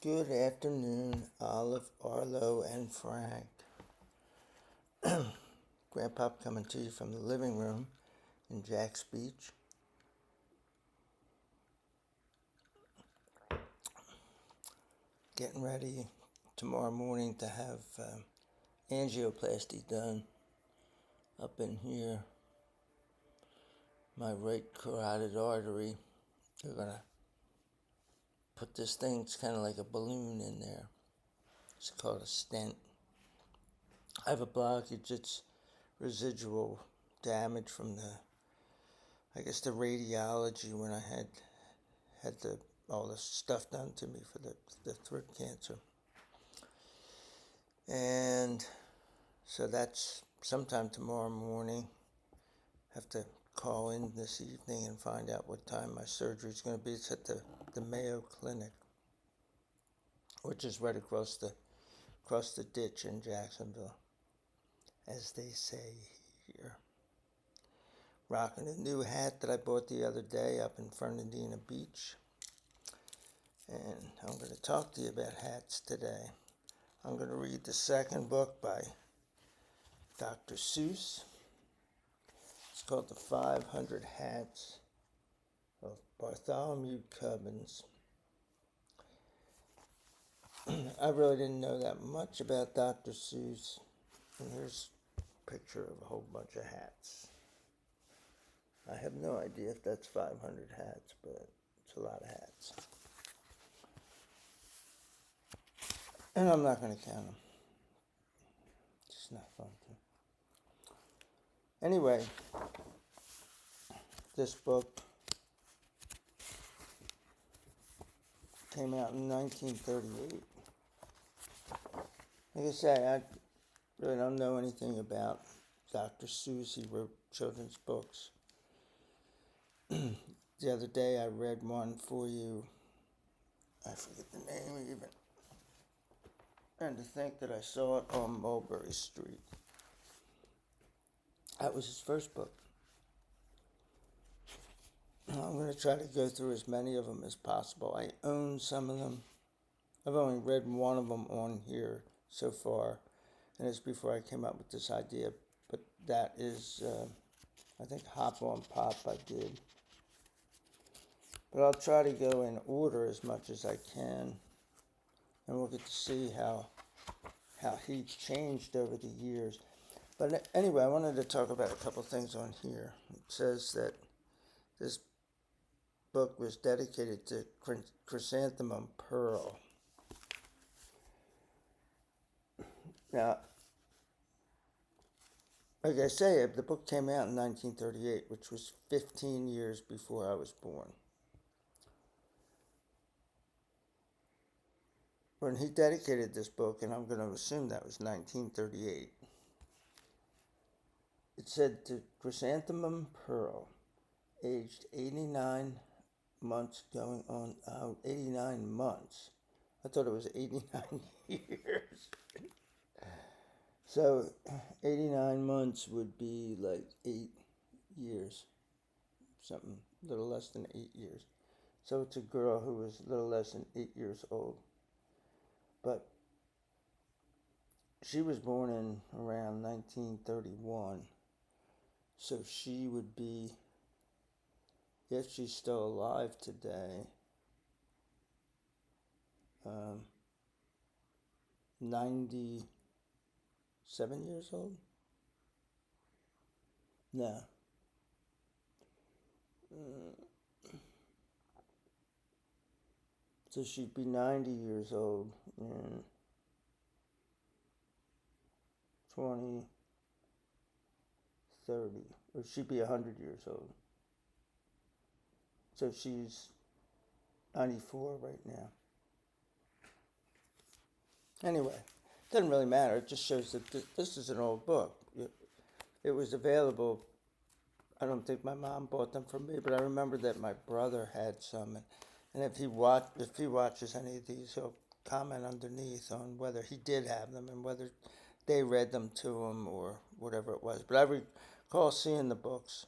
Good afternoon, Olive, Arlo, and Frank. Grandpa coming to you from the living room in Jack's Beach. Getting ready tomorrow morning to have angioplasty done up in here. My right carotid artery. They're going to put this thing, it's kind of like a balloon in there. It's called a stent. I have a blockage. It's residual damage from the radiology when I had all the stuff done to me for the throat cancer. And so that's sometime tomorrow morning. Have to call in this evening and find out what time my surgery is going to be. It's at the Mayo Clinic, which is right across the ditch in Jacksonville, as they say here. Rocking a new hat that I bought the other day up in Fernandina Beach. And I'm going to talk to you about hats today. I'm going to read the second book by Dr. Seuss. It's called The 500 Hats of Bartholomew Cubbins. I really didn't know that much about Dr. Seuss. And here's a picture of a whole bunch of hats. I have no idea if that's 500 hats, but it's a lot of hats. And I'm not going to count them. It's just not fun to. Anyway, this book came out in 1938. Like I say, I really don't know anything about Dr. Seuss. He wrote children's books. The other day I read one for you. I forget the name even. And to think that I saw it on Mulberry Street. That was his first book. I'm going to try to go through as many of them as possible. I own some of them. I've only read one of them on here so far, and it's before I came up with this idea. But that is, I think, Hop on Pop I did. But I'll try to go in order as much as I can, and we'll get to see how he's changed over the years. But anyway, I wanted to talk about a couple things on here. It says that this book was dedicated to Chrysanthemum Pearl. Now, like I say, the book came out in 1938, which was 15 years before I was born. When he dedicated this book, and I'm going to assume that was 1938, it said to Chrysanthemum Pearl, aged 89 months going on, 89 months. I thought it was 89 years. So 89 months would be like 8 years, something, a little less than 8 years. So it's a girl who was a little less than 8 years old. But she was born in around 1931. So she would be, if she's still alive today, 97 years old? No. So she'd be 90 years old in 2030, or she'd be 100 years old. So she's 94 right now. Anyway, it doesn't really matter. It just shows that this is an old book. It was available. I don't think my mom bought them for me, but I remember that my brother had some. And if he watches any of these, he'll comment underneath on whether he did have them and whether they read them to him or whatever it was. But I recall seeing the books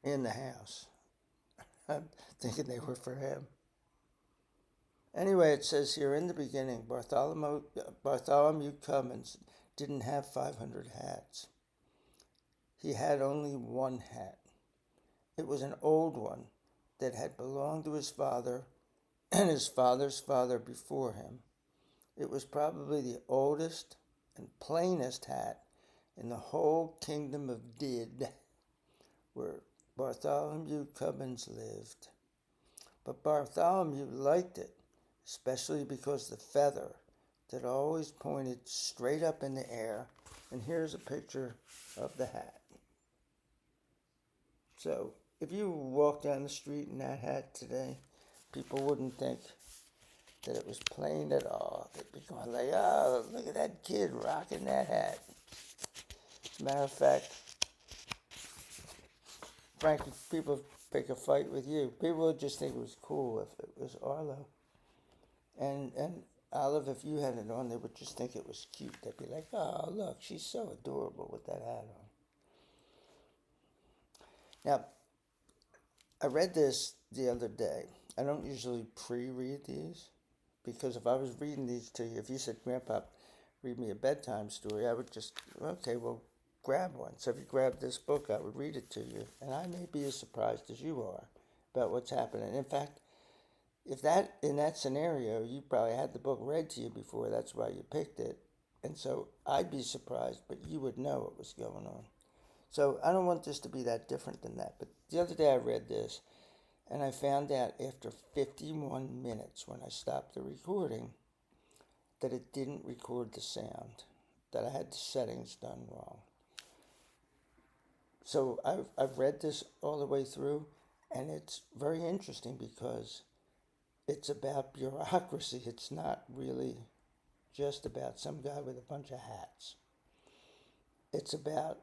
in the house. I'm thinking they were for him. Anyway, it says here in the beginning, Bartholomew Cubbins didn't have 500 hats. He had only one hat. It was an old one that had belonged to his father and his father's father before him. It was probably the oldest and plainest hat in the whole kingdom of Did, where Bartholomew Cubbins lived. But Bartholomew liked it, especially because the feather that always pointed straight up in the air. And here's a picture of the hat. So if you walk down the street in that hat today, people wouldn't think that it was plain at all. They'd be going like, oh, look at that kid rocking that hat. As a matter of fact, frankly, people pick a fight with you. People would just think it was cool if it was Arlo. And Olive, if you had it on, they would just think it was cute. They'd be like, oh, look, she's so adorable with that hat on. Now, I read this the other day. I don't usually pre-read these, because if I was reading these to you, if you said, Grandpa, read me a bedtime story, I would just, okay, well, grab one. So if you grab this book, I would read it to you. And I may be as surprised as you are about what's happening. In fact, if that, in that scenario, you probably had the book read to you before, that's why you picked it. And so I'd be surprised, but you would know what was going on. So I don't want this to be that different than that. But the other day I read this, and I found out after 51 minutes when I stopped the recording that it didn't record the sound, that I had the settings done wrong. So I've read this all the way through, and it's very interesting because it's about bureaucracy. It's not really just about some guy with a bunch of hats. It's about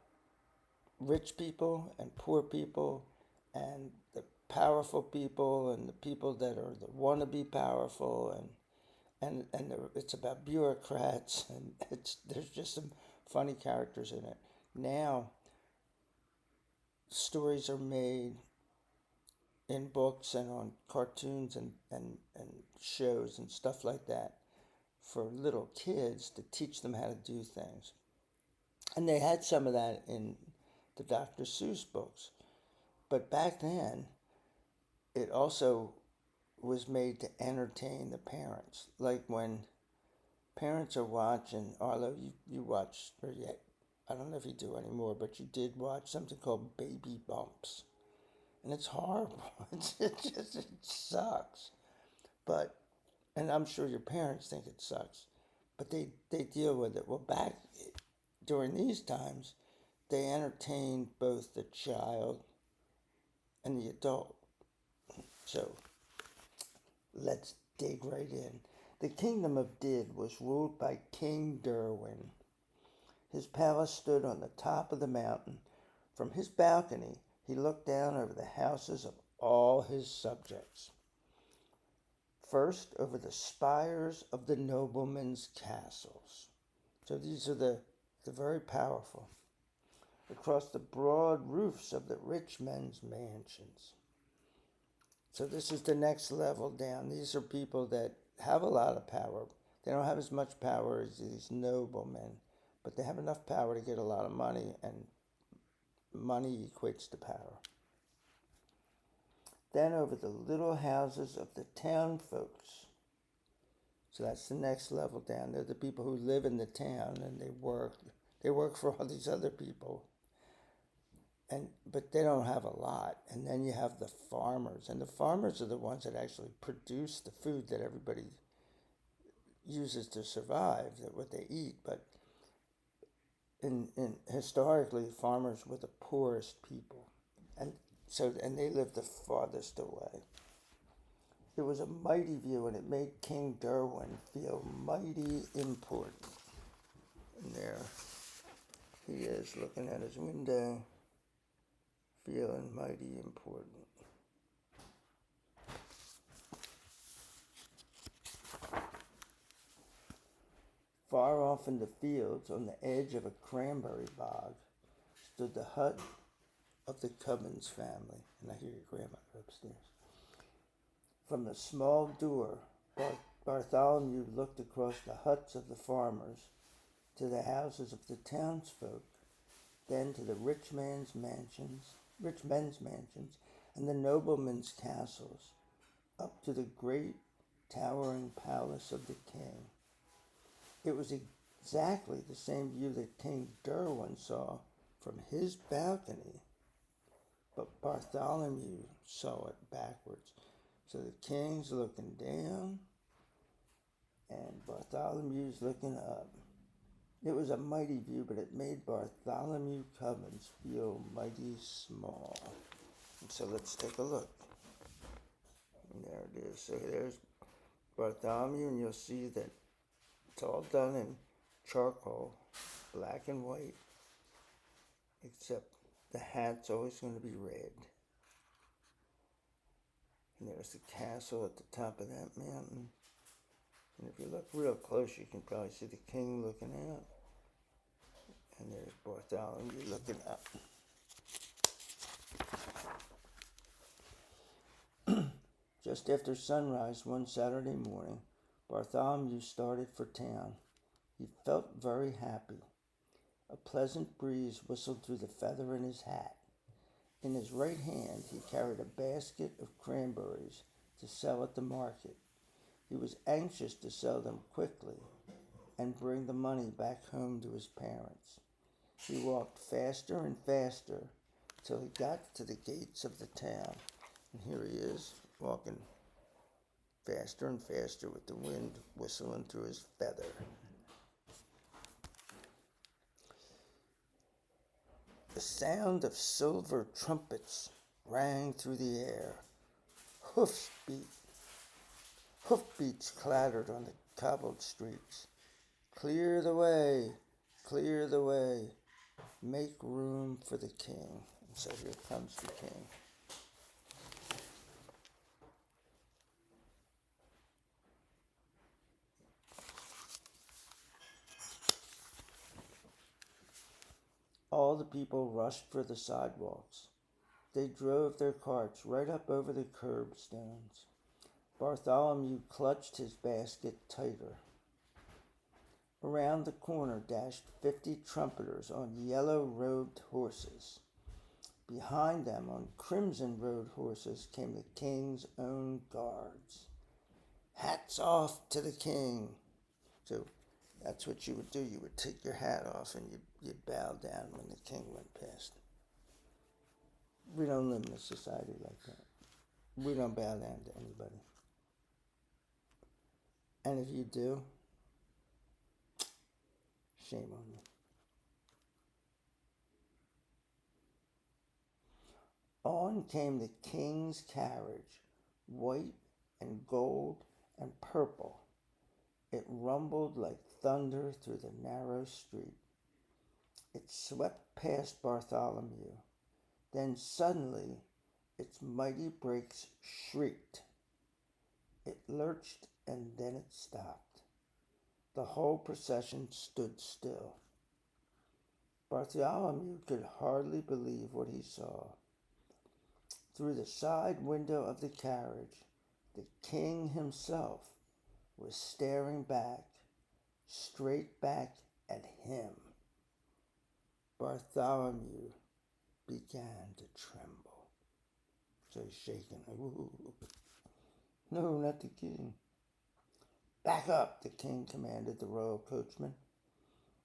rich people and poor people and the powerful people and the people that are the wannabe powerful, and it's about bureaucrats, and there's just some funny characters in it. Now stories are made in books and on cartoons and shows and stuff like that for little kids to teach them how to do things. And they had some of that in the Dr. Seuss books. But back then, it also was made to entertain the parents. Like when parents are watching, Arlo, you watch, or yet, I don't know if you do anymore, but you did watch something called Baby Bumps. And it's horrible. It sucks. But, and I'm sure your parents think it sucks, but they deal with it. Well, back during these times, they entertained both the child and the adult. So let's dig right in. The kingdom of Did was ruled by King Derwin. His palace stood on the top of the mountain. From his balcony, he looked down over the houses of all his subjects. First, over the spires of the noblemen's castles. So these are the very powerful. Across the broad roofs of the rich men's mansions. So this is the next level down. These are people that have a lot of power. They don't have as much power as these noblemen, but they have enough power to get a lot of money, and money equates to power. Then over the little houses of the town folks. So that's the next level down. They're the people who live in the town and they work for all these other people. But they don't have a lot. And then you have the farmers. And the farmers are the ones that actually produce the food that everybody uses to survive, what they eat. But historically, farmers were the poorest people. And they lived the farthest away. It was a mighty view, and it made King Derwin feel mighty important. And there he is, looking at his window, feeling mighty important. Far off in the fields, on the edge of a cranberry bog, stood the hut of the Cubbins family. And I hear your grandmother upstairs. From the small door Bartholomew looked across the huts of the farmers to the houses of the townsfolk, then to the rich men's mansions, and the noblemen's castles, up to the great towering palace of the king. It was exactly the same view that King Derwin saw from his balcony, but Bartholomew saw it backwards. So the king's looking down, and Bartholomew's looking up. It was a mighty view, but it made Bartholomew Cubbins feel mighty small. And so let's take a look. And there it is. So there's Bartholomew, and you'll see that it's all done in charcoal, black and white, except the hat's always going to be red. And there's the castle at the top of that mountain. And if you look real close, you can probably see the king looking out. And there's Bartholomew looking up. Just after sunrise one Saturday morning, Bartholomew started for town. He felt very happy. A pleasant breeze whistled through the feather in his hat. In his right hand, he carried a basket of cranberries to sell at the market. He was anxious to sell them quickly and bring the money back home to his parents. He walked faster and faster till he got to the gates of the town. And here he is, walking faster and faster with the wind whistling through his feather. The sound of silver trumpets rang through the air. Hoofbeats clattered on the cobbled streets. Clear the way, clear the way. Make room for the king. And so here comes the king. All the people rushed for the sidewalks. They drove their carts right up over the curbstones. Bartholomew clutched his basket tighter. Around the corner dashed 50 trumpeters on yellow-robed horses. Behind them, on crimson-robed horses, came the king's own guards. Hats off to the king. So that's what you would do. You would take your hat off and you'd bow down when the king went past. We don't live in a society like that. We don't bow down to anybody. And if you do, shame on you. On came the king's carriage, white and gold and purple. It rumbled like thunder through the narrow street. It swept past Bartholomew. Then suddenly its mighty brakes shrieked. It lurched and then it stopped. The whole procession stood still. Bartholomew could hardly believe what he saw. Through the side window of the carriage, the king himself was staring back, straight back at him. Bartholomew began to tremble. So he's shaking. Ooh. No, not the king. Back up, the king commanded the royal coachman.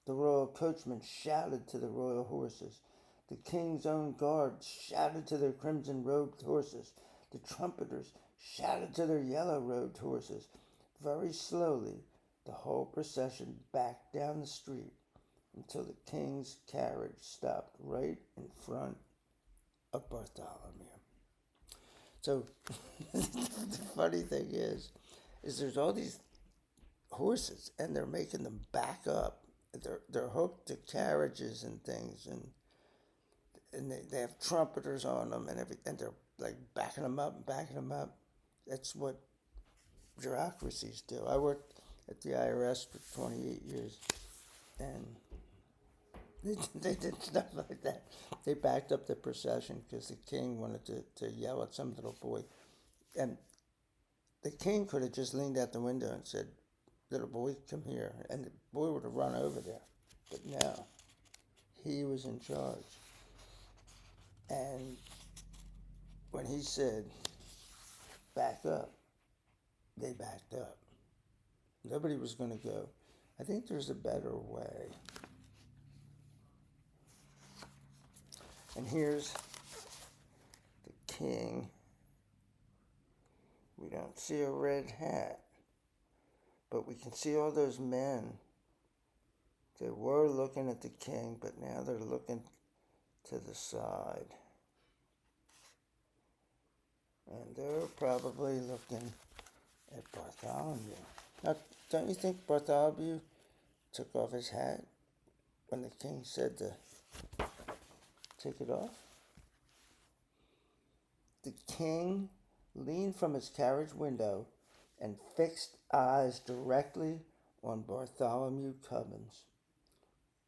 The royal coachman shouted to the royal horses. The king's own guards shouted to their crimson-robed horses. The trumpeters shouted to their yellow-robed horses. Very slowly, the whole procession backed down the street until the king's carriage stopped right in front of Bartholomew. So the funny thing is there's all these horses and they're making them back up. They're hooked to carriages and things, and they have trumpeters on them and everything, and they're like backing them up. That's what bureaucracies do. I worked at the IRS for 28 years, and they did stuff like that. They backed up the procession because the king wanted to yell at some little boy, and The king could have just leaned out the window and said, "Little boy, come here," and the boy would have run over there. But no, he was in charge. And when he said, "Back up," they backed up. Nobody was going to go, "I think there's a better way." And here's the king. We don't see a red hat, but we can see all those men. They were looking at the king, but now they're looking to the side. And they're probably looking at Bartholomew. Now, don't you think Bartholomew took off his hat when the king said to take it off? The king leaned from his carriage window and fixed eyes directly on Bartholomew Cubbins.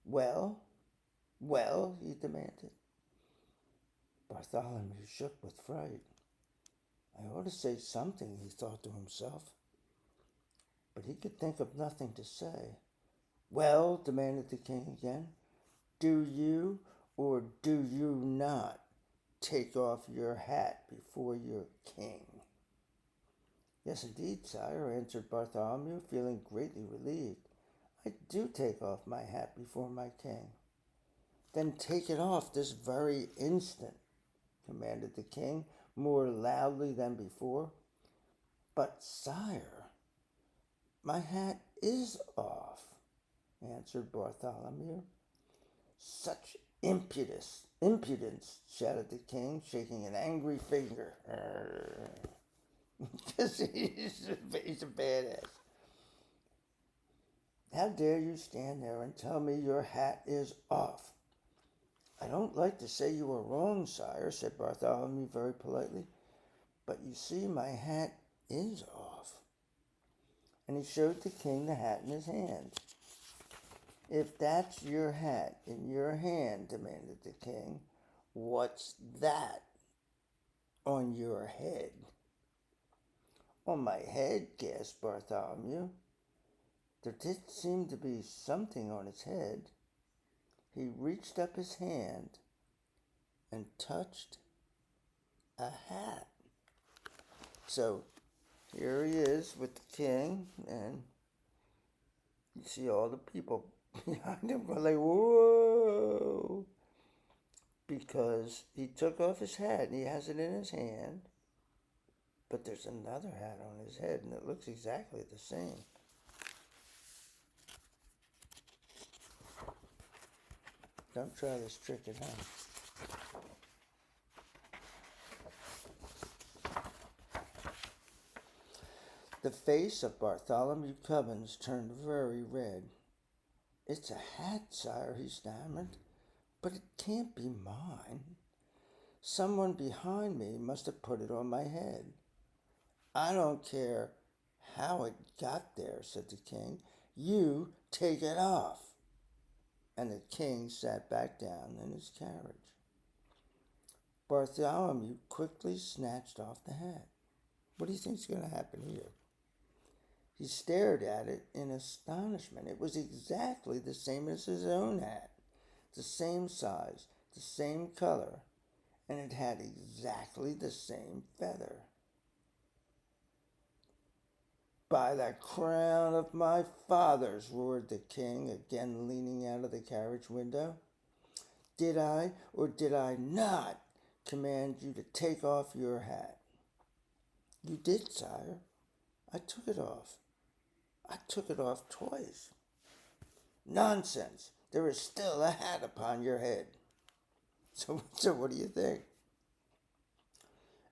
"Well, well," he demanded. Bartholomew shook with fright. "I ought to say something," he thought to himself. But he could think of nothing to say. "Well," demanded the king again, "do you or do you not take off your hat before your king?" "Yes, indeed, sire," answered Bartholomew, feeling greatly relieved. "I do take off my hat before my king." "Then take it off this very instant," commanded the king, more loudly than before. "But, sire, my hat is off," answered Bartholomew. "Such impudence," shouted the king, shaking an angry finger. Because he's a badass. "How dare you stand there and tell me your hat is off?" "I don't like to say you are wrong, sire," said Bartholomew very politely, "but you see my hat is off." And he showed the king the hat in his hand. "If that's your hat in your hand," demanded the king, "what's that on your head?" "On my head?" gasped Bartholomew. There did seem to be something on his head. He reached up his hand and touched a hat. So here he is with the king, and you see all the people behind him going like, "Whoa!" Because he took off his hat and he has it in his hand, but there's another hat on his head and it looks exactly the same. Don't try this trick at home. The face of Bartholomew Cubbins turned very red. "It's a hat, sire," he stammered, "but it can't be mine. Someone behind me must have put it on my head." "I don't care how it got there," said the king. "You take it off." And the king sat back down in his carriage. Bartholomew quickly snatched off the hat. What do you think's going to happen here? He stared at it in astonishment. It was exactly the same as his own hat, the same size, the same color, and it had exactly the same feather. "By the crown of my fathers," roared the king, again leaning out of the carriage window, "did I or did I not command you to take off your hat?" "You did, sire. I took it off. I took it off twice." "Nonsense! There is still a hat upon your head." So what do you think?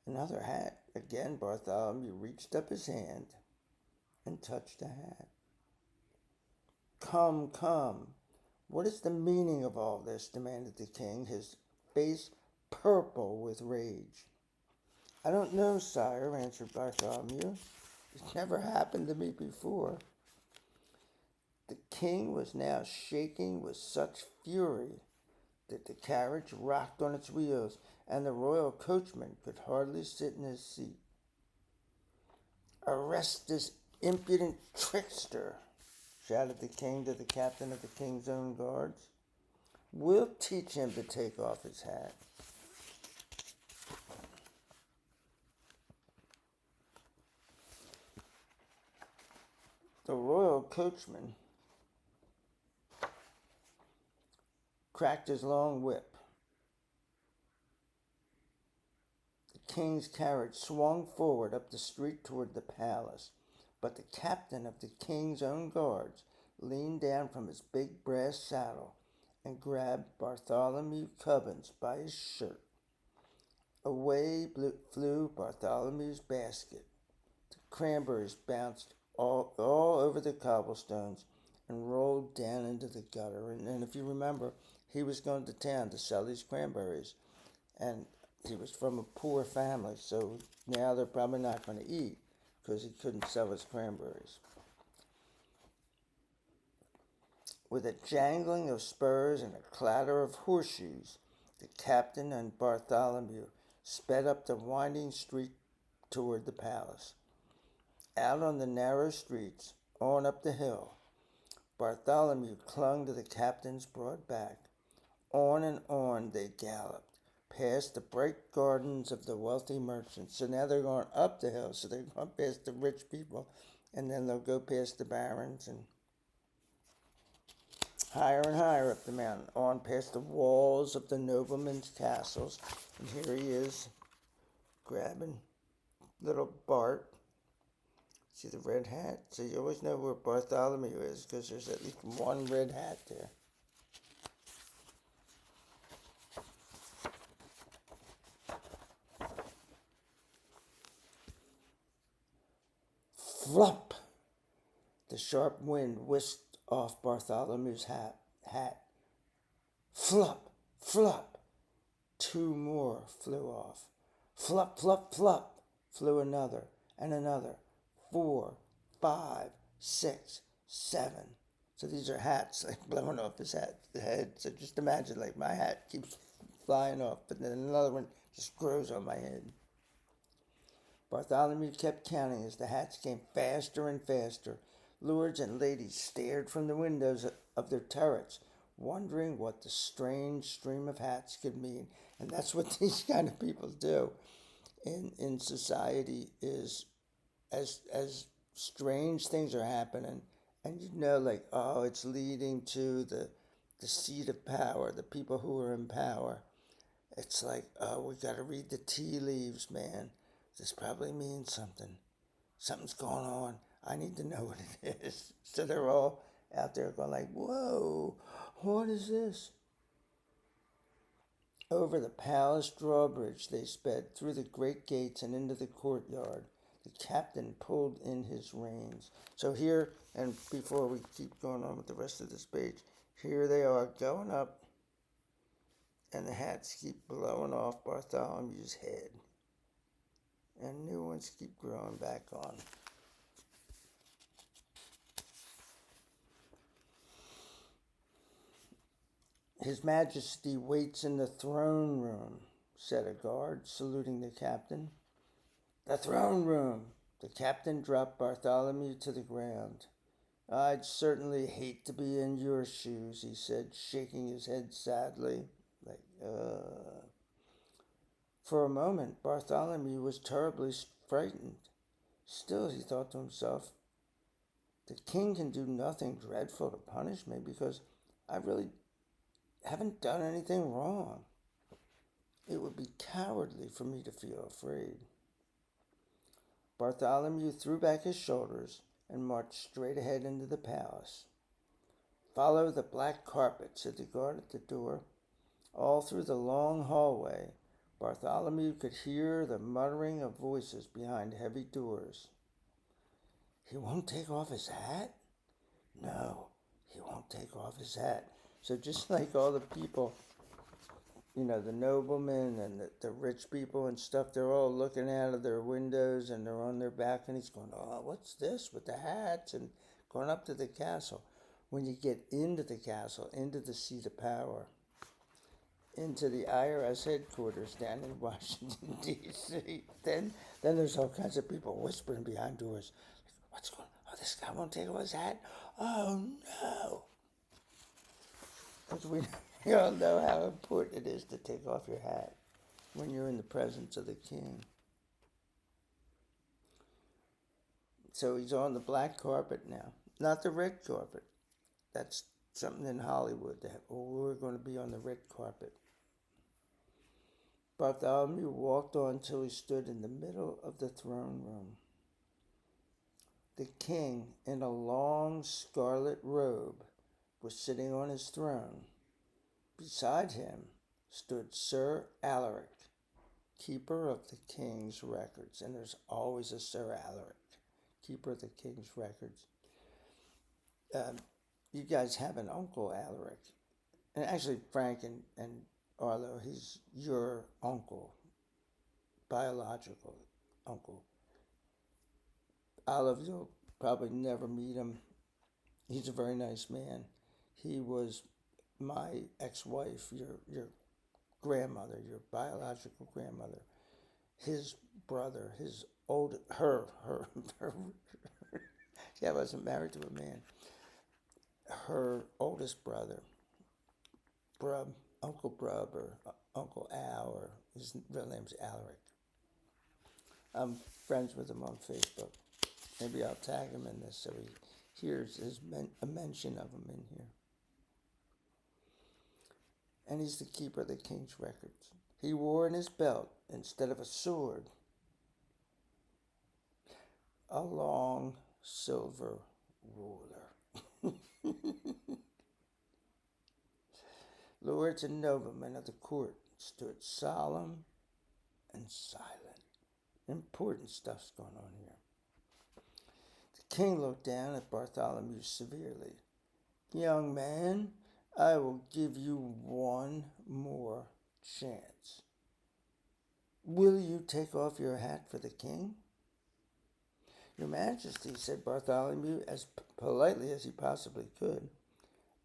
Another hat. Again, Bartholomew reached up his hand and touched the hat. Come. What is the meaning of all this?" demanded the king, his face purple with rage. "I don't know, sire," answered Bartholomew. "It never happened to me before." The king was now shaking with such fury that the carriage rocked on its wheels, and the royal coachman could hardly sit in his seat. Arrest this impudent trickster, shouted the king to the captain of the king's own guards. We'll teach him to take off his hat. The royal coachman cracked his long whip. The king's carriage swung forward up the street toward the palace, but the captain of the king's own guards leaned down from his big brass saddle and grabbed Bartholomew Cubbins by his shirt. Away flew Bartholomew's basket. The cranberries bounced all over the cobblestones and rolled down into the gutter. And if you remember, he was going to town to sell these cranberries. And he was from a poor family, so now they're probably not going to eat because he couldn't sell his cranberries. With a jangling of spurs and a clatter of horseshoes, the captain and Bartholomew sped up the winding street toward the palace. Out on the narrow streets, on up the hill, Bartholomew clung to the captain's broad back. On and on they galloped, past the bright gardens of the wealthy merchants. So now they're going up the hill, so they're going past the rich people, and then they'll go past the barons and higher up the mountain, on past the walls of the noblemen's castles. And here he is, grabbing little Bart. See the red hat? So you always know where Bartholomew is because there's at least one red hat there. Flop! The sharp wind whisked off Bartholomew's hat. Flop! Flop! Two more flew off. Flop, flop, flop! Flew another and another. 4, 5, 6, 7. So these are hats like blowing off his head. So just imagine like my hat keeps flying off, but then another one just grows on my head. Bartholomew kept counting as the hats came faster and faster. Lords and ladies stared from the windows of their turrets, wondering what the strange stream of hats could mean. And that's what these kind of people do in society is as strange things are happening, and you know, like, oh, it's leading to the seat of power, the people who are in power. It's like, oh, we got to read the tea leaves, man. This probably means something. Something's going on. I need to know what it is. So they're all out there going like, whoa, what is this? Over the palace drawbridge they sped, through the great gates and into the courtyard. The captain pulled in his reins. So here, and before we keep going on with the rest of this page, here they are going up, and the hats keep blowing off Bartholomew's head. And new ones keep growing back on. His Majesty waits in the throne room, said a guard, saluting the captain. The throne room! The captain dropped Bartholomew to the ground. I'd certainly hate to be in your shoes, he said, shaking his head sadly. For a moment, Bartholomew was terribly frightened. Still, he thought to himself, the king can do nothing dreadful to punish me because I really haven't done anything wrong. It would be cowardly for me to feel afraid. Bartholomew threw back his shoulders and marched straight ahead into the palace. Follow the black carpet, said the guard at the door. All through the long hallway, Bartholomew could hear the muttering of voices behind heavy doors. He won't take off his hat? No, he won't take off his hat. So just like all the people, you know, the noblemen and the rich people and stuff, they're all looking out of their windows and they're on their back, and he's going, oh, what's this with the hats, and going up to the castle. When you get into the castle, into the seat of power, into the IRS headquarters down in Washington, D.C. Then there's all kinds of people whispering behind doors. What's going on? Oh, this guy won't take off his hat? Oh, no. Because we all know how important it is to take off your hat when you're in the presence of the king. So he's on the black carpet now, not the red carpet. That's something in Hollywood. We're going to be on the red carpet. Bartholomew walked on till he stood in the middle of the throne room. The king, in a long scarlet robe, was sitting on his throne. Beside him stood Sir Alaric, keeper of the king's records. And there's always a Sir Alaric, keeper of the king's records. You guys have an Uncle Alaric. And actually, Frank and Arlo, he's your uncle, biological uncle. Olive, you'll probably never meet him. He's a very nice man. He was my ex-wife, your grandmother, your biological grandmother. His brother, her. I wasn't married to a man. Her oldest brother, Brub, Uncle Brub, or Uncle Al, or his real name's Alaric. I'm friends with him on Facebook. Maybe I'll tag him in this so he hears a mention of him in here. And he's the keeper of the king's records. He wore in his belt, instead of a sword, a long silver ruler. Lords and noblemen of the court stood solemn and silent. Important stuff's going on here. The king looked down at Bartholomew severely. Young man, I will give you one more chance. Will you take off your hat for the king? Your Majesty, said Bartholomew as politely as he possibly could,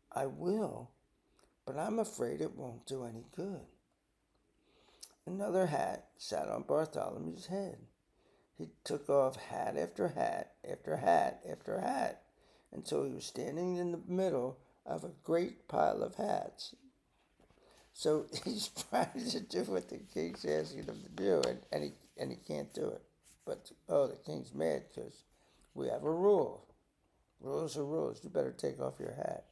I will, but I'm afraid it won't do any good. Another hat sat on Bartholomew's head. He took off hat after hat after hat after hat until he was standing in the middle of a great pile of hats. So he's trying to do what the king's asking him to do, and he can't do it. But, the king's mad because we have a rule. Rules are rules. You better take off your hat.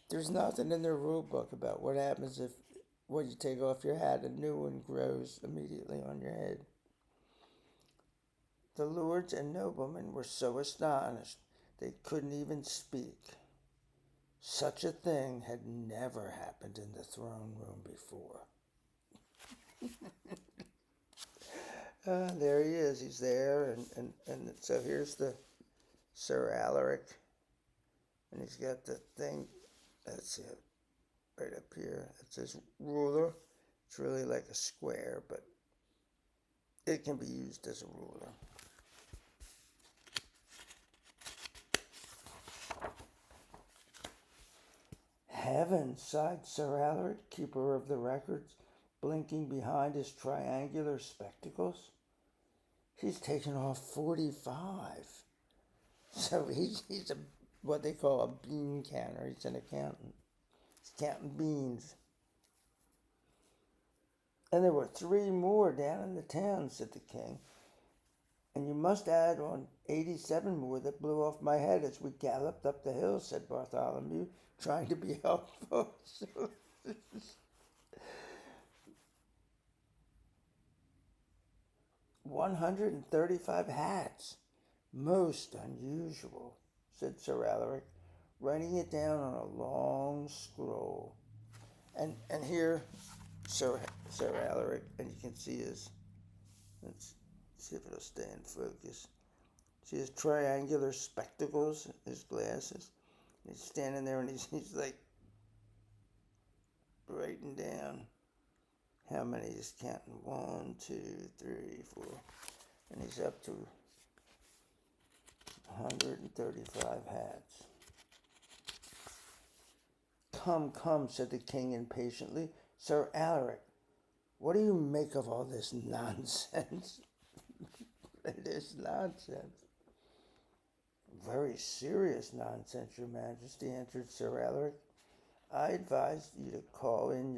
There's nothing in their rule book about what happens if, when you take off your hat, a new one grows immediately on your head. The lords and noblemen were so astonished they couldn't even speak. Such a thing had never happened in the throne room before. There he is. He's there. And so here's the Sir Alaric. And he's got the thing. That's it. Right up here. It's his ruler. It's really like a square, but it can be used as a ruler. Heaven, sighed Sir Alaric, keeper of the records, blinking behind his triangular spectacles. He's taken off 45. So he's what they call a bean counter. He's an accountant. He's counting beans. And there were 3 more down in the town, said the king. And you must add on 87 more that blew off my head as we galloped up the hill, said Bartholomew, trying to be helpful. 135 hats. Most unusual, said Sir Alaric, writing it down on a long scroll. And here, Sir Alaric, and you can see let's see if it'll stay in focus. See his triangular spectacles, his glasses. He's standing there and he's like writing down how many he's counting. 1, 2, 3, 4. And he's up to 135 hats. Come, come, said the king impatiently. Sir Alaric, what do you make of all this nonsense? It is nonsense. Very serious nonsense, your majesty, answered Sir Alaric. I advise you to call in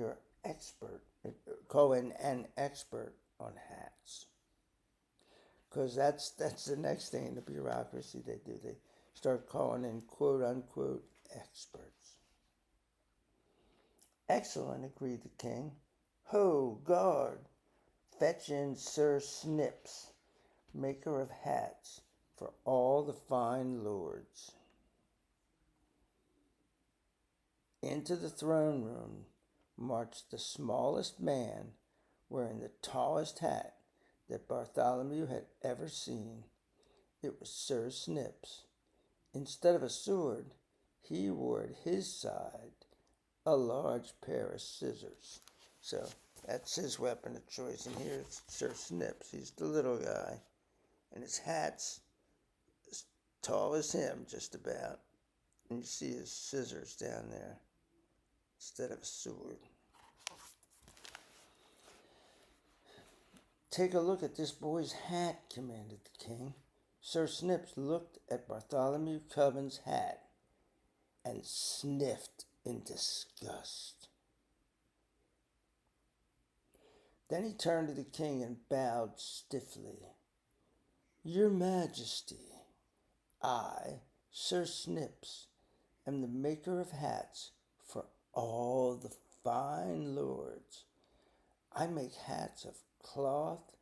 an expert on hats. Because that's the next thing in the bureaucracy they do. They start calling in quote-unquote experts. Excellent, agreed the king. Ho, guard, fetch in Sir Snips, maker of hats for all the fine lords. Into the throne room marched the smallest man, wearing the tallest hat that Bartholomew had ever seen. It was Sir Snips. Instead of a sword, he wore at his side a large pair of scissors. So that's his weapon of choice. And here's Sir Snips. He's the little guy. And his hat's as tall as him, just about. And you see his scissors down there instead of a sword. Take a look at this boy's hat, commanded the king. Sir Snips looked at Bartholomew Cubbins' hat and sniffed in disgust. Then he turned to the king and bowed stiffly. Your Majesty, I, Sir Snips, am the maker of hats for all the fine lords. I make hats of cloth,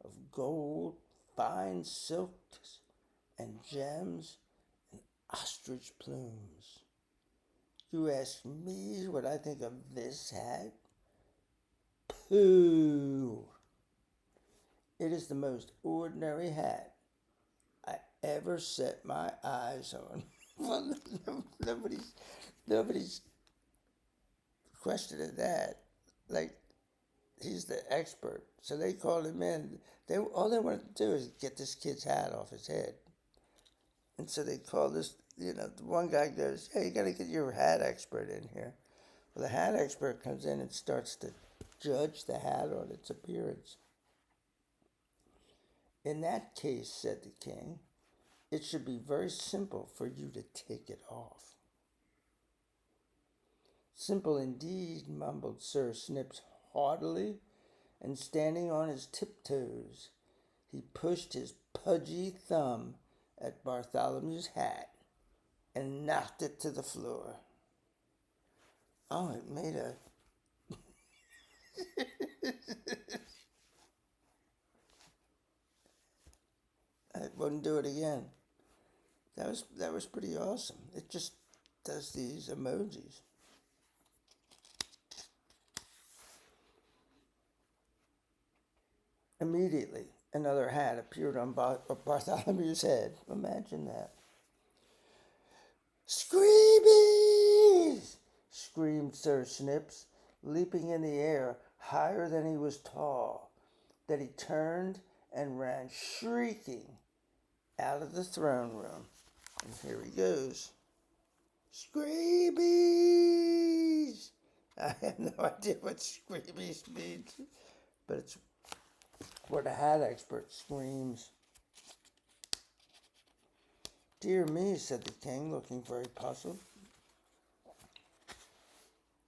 of gold, fine silks, and gems, and ostrich plumes. You ask me what I think of this hat? Pooh! It is the most ordinary hat I ever set my eyes on. Well, nobody's questioning that. Like, he's the expert. So they called him in. All they wanted to do is get this kid's hat off his head. And so they called this, the one guy goes, hey, you got to get your hat expert in here. Well, the hat expert comes in and starts to judge the hat on its appearance. In that case, said the king, it should be very simple for you to take it off. Simple indeed, mumbled Sir Snips haughtily, and standing on his tiptoes, he pushed his pudgy thumb at Bartholomew's hat and knocked it to the floor. Oh, it made a... I wouldn't do it again. That was pretty awesome. It just does these emojis. Immediately, another hat appeared on Bartholomew's head. Imagine that. Screebies! Screamed Sir Snips, leaping in the air higher than he was tall. Then he turned and ran shrieking out of the throne room. And here he goes. Screebies! I have no idea what screebies means, but it's where the hat expert screams. Dear me, said the king, looking very puzzled.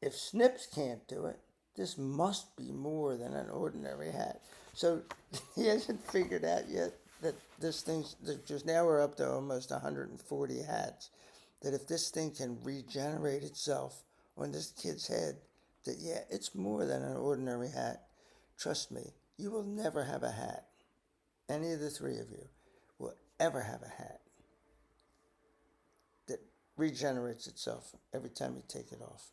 If Snips can't do it, this must be more than an ordinary hat. So he hasn't figured out yet that this thing's, just now we're up to almost 140 hats, that if this thing can regenerate itself on this kid's head, that yeah, it's more than an ordinary hat. Trust me, you will never have a hat. Any of the three of you will ever have a hat that regenerates itself every time you take it off.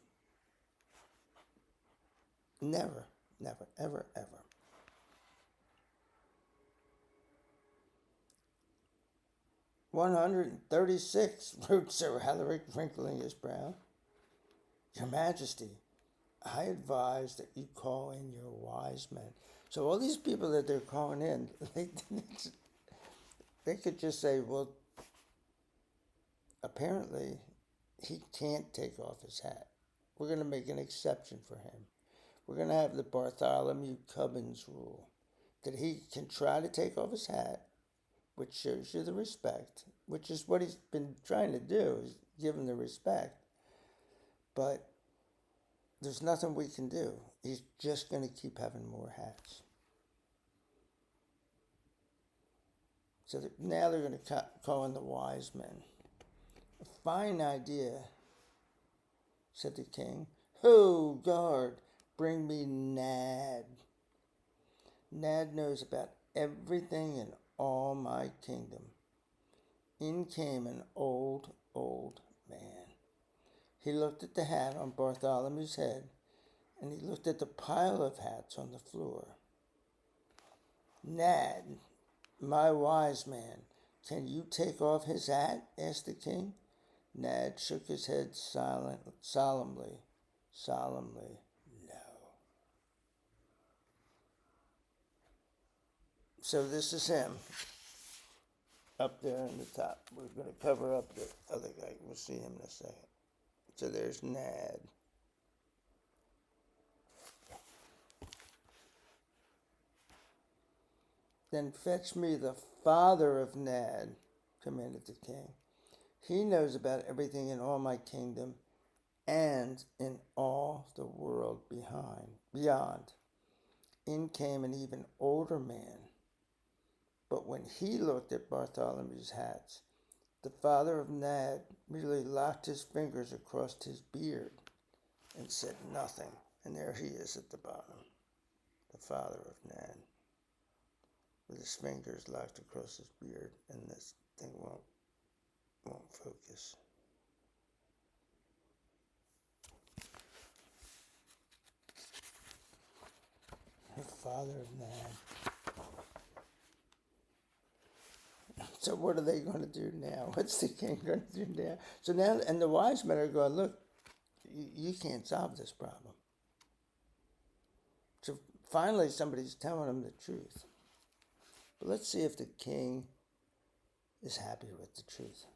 Never, never, ever, ever. "136, wrote Sir Alaric, wrinkling his brow. Your Majesty, I advise that you call in your wise men. So all these people that they're calling in, they could just say, well, apparently he can't take off his hat. we're going to make an exception for him. We're going to have the Bartholomew Cubbins rule, that he can try to take off his hat, which shows you the respect, which is what he's been trying to do, is give him the respect. But there's nothing we can do. He's just going to keep having more hats. So now they're going to call in the wise men. A fine idea, said the king. Ho, guard, bring me Nad. Nad knows about everything in all my kingdom. In came an old man. He looked at the hat on Bartholomew's head, and he looked at the pile of hats on the floor. Nad, my wise man, can you take off his hat? Asked the king. Nad shook his head solemnly. No. So this is him up there on the top. We're going to cover up the other guy. We'll see him in a second. So there's Nad. Then fetch me the father of Nad, commanded the king. He knows about everything in all my kingdom and in all the world beyond. In came an even older man. But when he looked at Bartholomew's hats, the father of Nad merely locked his fingers across his beard and said nothing. And there he is at the bottom, the father of Nad, with his fingers locked across his beard, and this thing won't focus. The father of Nad. So what are they going to do now? What's the king going to do now? So now, and the wise men are going, look, you can't solve this problem. So finally somebody's telling them the truth. But let's see if the king is happy with the truth.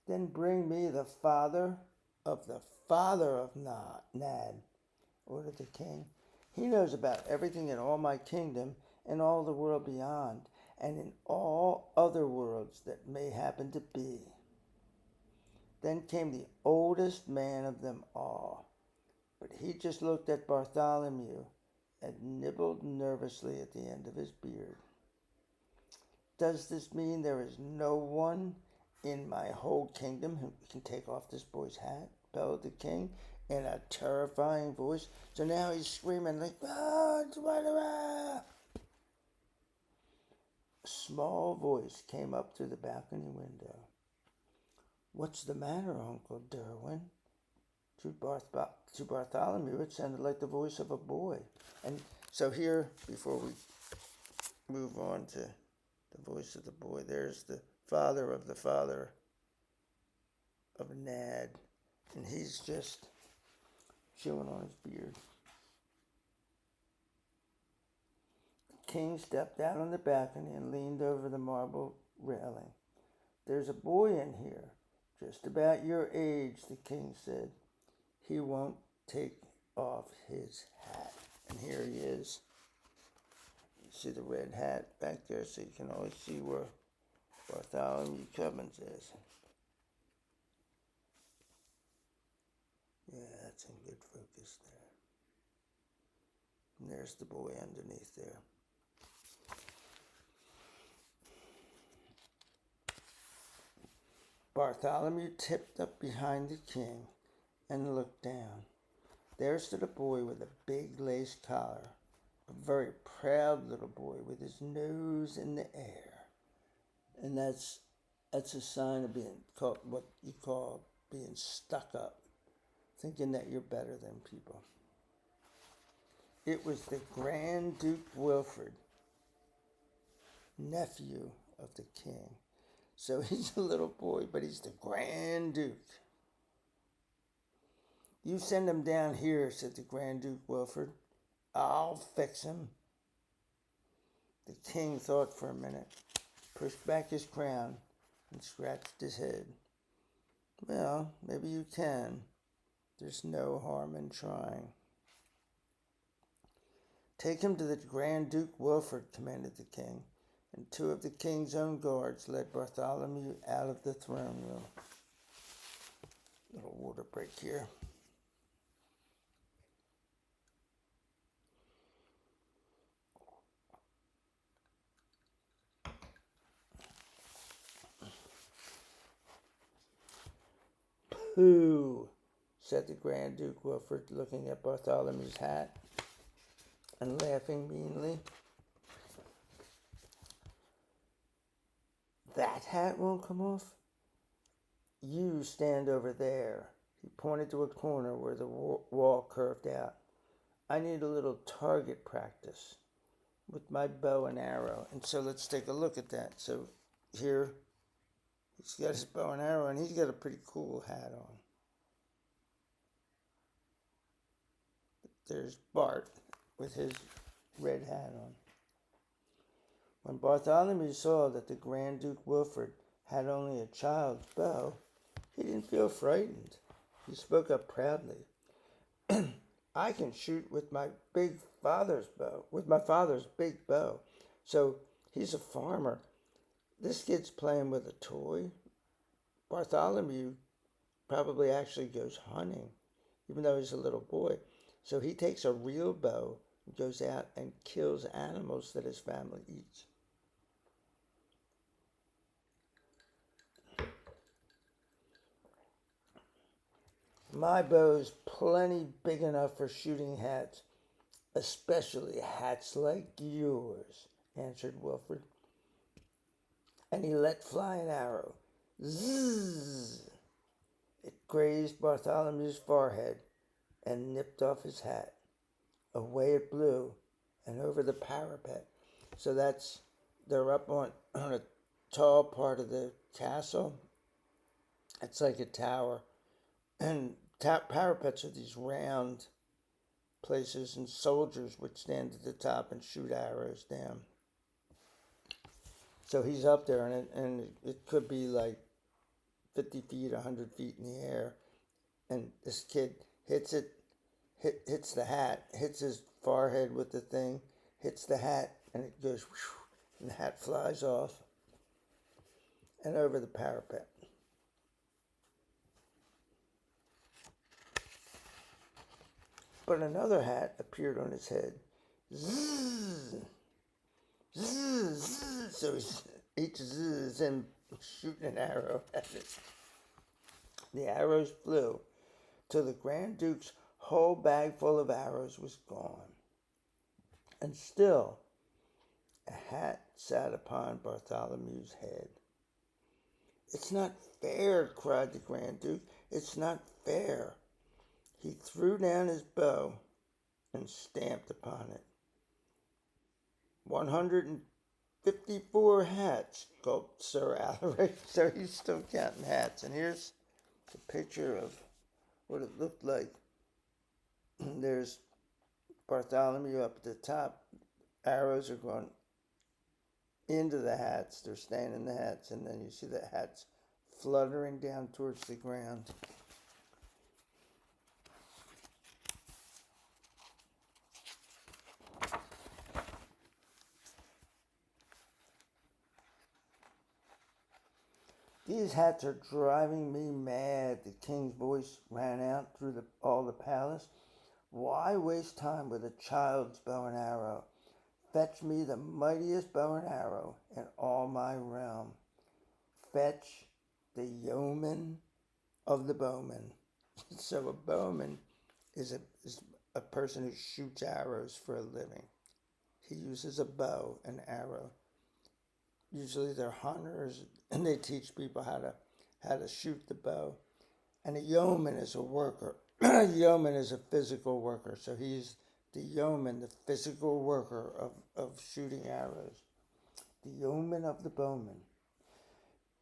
Then bring me the father of Nad, ordered the king. He knows about everything in all my kingdom and all the world beyond, and in all other worlds that may happen to be. Then came the oldest man of them all, but he just looked at Bartholomew and nibbled nervously at the end of his beard. Does this mean there is no one in my whole kingdom who can take off this boy's hat? Bellowed the king in a terrifying voice. So now he's screaming like, a small voice came up through the balcony window. What's the matter, Uncle Derwin? To Bartholomew, it sounded like the voice of a boy. And so here, before we move on to the voice of the boy, there's the father of Nad, and he's just chewing on his beard. The king stepped out on the balcony and leaned over the marble railing. There's a boy in here, just about your age, the king said. He won't take off his hat. And here he is. You see the red hat back there, so you can always see where Bartholomew Cubbins is. Yeah, that's in good focus there. And there's the boy underneath there. Bartholomew tipped up behind the king and looked down. There stood a boy with a big lace collar, a very proud little boy with his nose in the air. And that's a sign of being called, what you call being stuck up, thinking that you're better than people. It was the Grand Duke Wilfred, nephew of the king. So he's a little boy, but he's the Grand Duke. You send him down here, said the Grand Duke Wilfred. I'll fix him. The king thought for a minute, pushed back his crown, and scratched his head. Well, maybe you can. There's no harm in trying. Take him to the Grand Duke Wilfrid, commanded the king, and two of the king's own guards led Bartholomew out of the throne room. Little water break here. Pooh, said the Grand Duke Wilfrid, looking at Bartholomew's hat and laughing meanly. That hat won't come off? You stand over there. He pointed to a corner where the wall curved out. I need a little target practice with my bow and arrow. And so let's take a look at that. So here, he's got his bow and arrow, and he's got a pretty cool hat on. There's Bart with his red hat on. When Bartholomew saw that the Grand Duke Wilfrid had only a child's bow, he didn't feel frightened. He spoke up proudly. I can shoot with my father's big bow. So he's a farmer. This kid's playing with a toy. Bartholomew probably actually goes hunting, even though he's a little boy. So he takes a real bow and goes out and kills animals that his family eats. My bow's plenty big enough for shooting hats, especially hats like yours, answered Wilfrid. And he let fly an arrow. Zzz! It grazed Bartholomew's forehead and nipped off his hat. Away it blew and over the parapet. So they're up on a tall part of the castle. It's like a tower. And parapets are these round places, and soldiers would stand at the top and shoot arrows down. So he's up there, and it could be like 50 feet, 100 feet in the air. And this kid hits the hat, hits his forehead with the thing, hits the hat, and it goes whoosh, and the hat flies off and over the parapet. But another hat appeared on his head. Zzz, zzz, zzz. So each zzz is him shooting an arrow at it. The arrows flew till the Grand Duke's whole bag full of arrows was gone. And still, a hat sat upon Bartholomew's head. It's not fair, cried the Grand Duke. It's not fair. He threw down his bow and stamped upon it. 154 hats, gulped Sir Alaric. So he's still counting hats. And here's the picture of what it looked like. There's Bartholomew up at the top. Arrows are going into the hats. They're staying in the hats. And then you see the hats fluttering down towards the ground. These hats are driving me mad, the king's voice rang out through all the palace. Why waste time with a child's bow and arrow? Fetch me the mightiest bow and arrow in all my realm. Fetch the yeoman of the bowmen. So a bowman is a person who shoots arrows for a living. He uses a bow and arrow. Usually they're hunters, and they teach people how to shoot the bow. And a yeoman is a worker. A yeoman is a physical worker. So he's the yeoman, the physical worker of shooting arrows. The yeoman of the bowmen.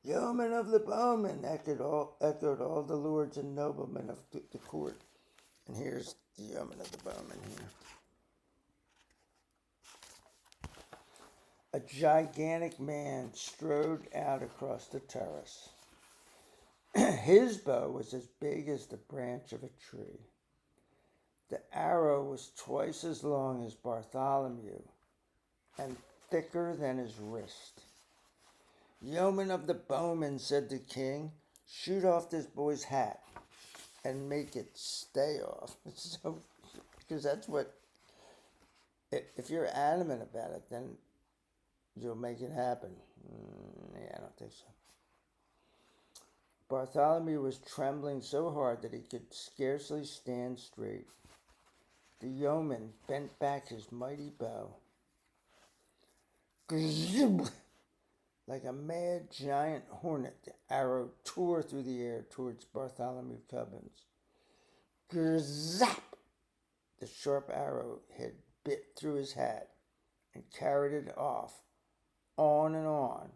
Yeoman of the bowmen, echoed all the lords and noblemen of the court. And here's the yeoman of the bowmen here. A gigantic man strode out across the terrace. His bow was as big as the branch of a tree. The arrow was twice as long as Bartholomew and thicker than his wrist. Yeoman of the bowmen, said the king, shoot off this boy's hat and make it stay off. So, because that's what, if you're adamant about it, then you'll make it happen. Yeah, I don't think so. Bartholomew was trembling so hard that he could scarcely stand straight. The yeoman bent back his mighty bow. Like a mad giant hornet, the arrow tore through the air towards Bartholomew Cubbins. Zap! The sharp arrow had bit through his hat and carried it off, on and on,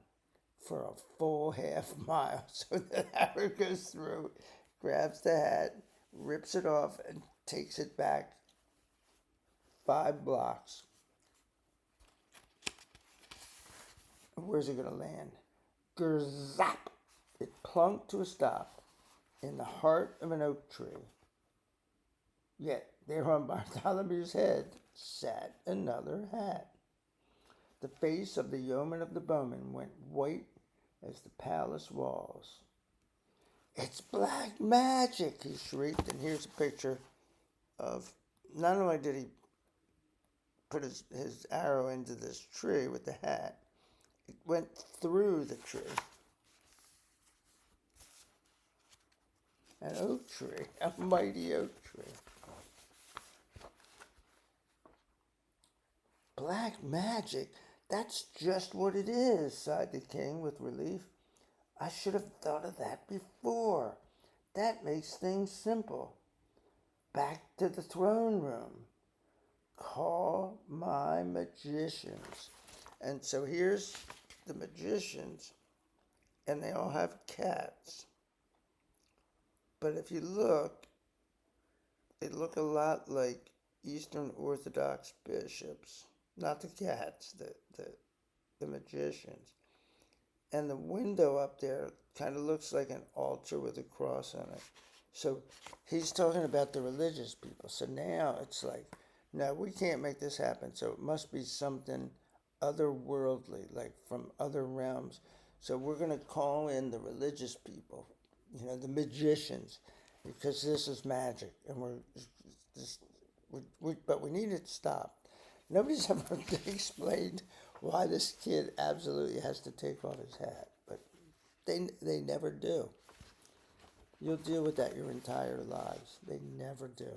for a full half mile. So the arrow goes through, grabs the hat, rips it off, and takes it back 5 blocks. Where's it going to land? Gerzap! It plunked to a stop in the heart of an oak tree. Yet there on Bartholomew's head sat another hat. The face of the yeoman of the bowmen went white as the palace walls. It's black magic, he shrieked, and here's a picture of, not only did he put his arrow into this tree with the hat, it went through the tree. An oak tree, a mighty oak tree. Black magic, that's just what it is, sighed the king with relief. I should have thought of that before. That makes things simple. Back to the throne room. Call my magicians. And so here's the magicians, and they all have cats. But if you look, they look a lot like Eastern Orthodox bishops. Not the cats, the magicians. And the window up there kind of looks like an altar with a cross on it. So he's talking about the religious people. So now it's like, no, we can't make this happen. So it must be something otherworldly, like from other realms. So we're going to call in the religious people, the magicians, because this is magic. And but we need it stopped. Nobody's ever explained why this kid absolutely has to take off his hat, but they never do. You'll deal with that your entire lives. They never do.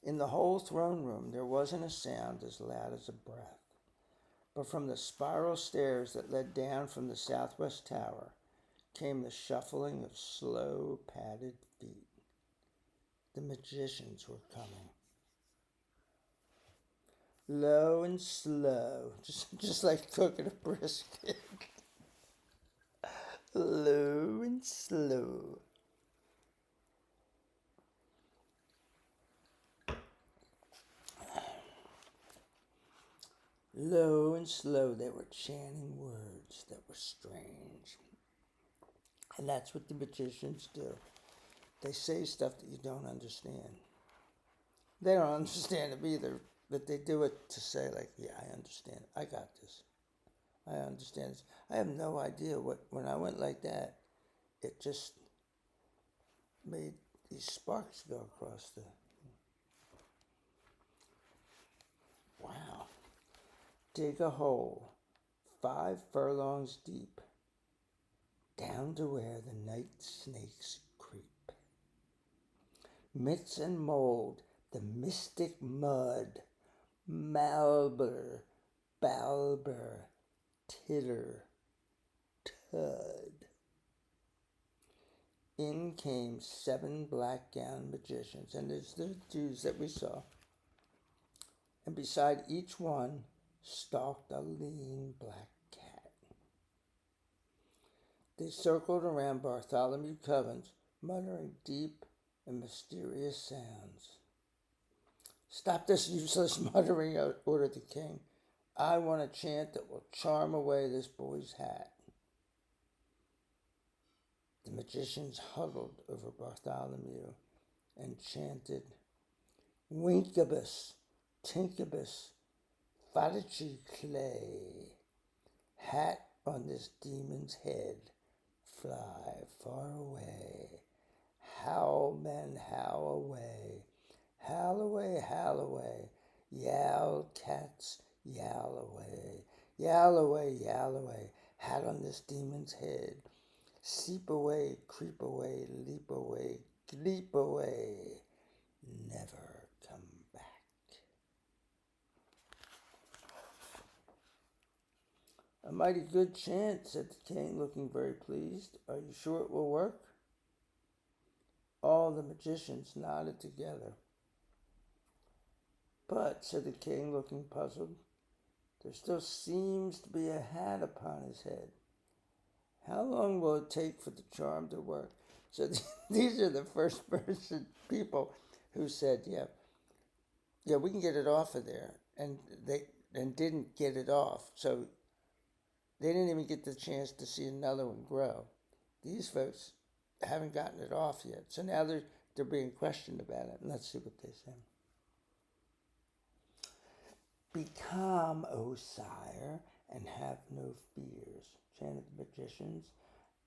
In the whole throne room, there wasn't a sound as loud as a breath, but from the spiral stairs that led down from the southwest tower came the shuffling of slow, padded feet. The magicians were coming. Low and slow, just like cooking a brisket. Low and slow. Low and slow, they were chanting words that were strange. And that's what the magicians do. They say stuff that you don't understand. They don't understand it either, but they do it to say, like, yeah, I understand. I got this. I understand this. I have no idea when I went like that, it just made these sparks go across the... Wow. Dig a hole 5 furlongs deep, down to where the night snakes creep. Mix and mold the mystic mud, Malber, Balber, Titter, Tud. In came 7 black-gowned magicians, and there's the Jews that we saw. And beside each one stalked a lean black cat. They circled around Bartholomew Cubbins, muttering deep and mysterious sounds. Stop this useless muttering, ordered the king. I want a chant that will charm away this boy's hat. The magicians huddled over Bartholomew and chanted, Winkabus, Tinkabus, Fadici clay, hat on this demon's head, fly far away, howl men, howl away, howl away, howl away, yowl cats, yowl away, yowl away, yowl away, hat on this demon's head, seep away, creep away, leap away, leap away, never come back. A mighty good chant, said the king, looking very pleased. Are you sure it will work? All the magicians nodded together. But, said the king, looking puzzled, there still seems to be a hat upon his head. How long will it take for the charm to work? So these are the first person people who said, yeah, we can get it off of there. And they didn't get it off. So they didn't even get the chance to see another one grow. These folks haven't gotten it off yet. So now they're being questioned about it. And let's see what they say. Be calm, O sire, and have no fears, chanted the magicians.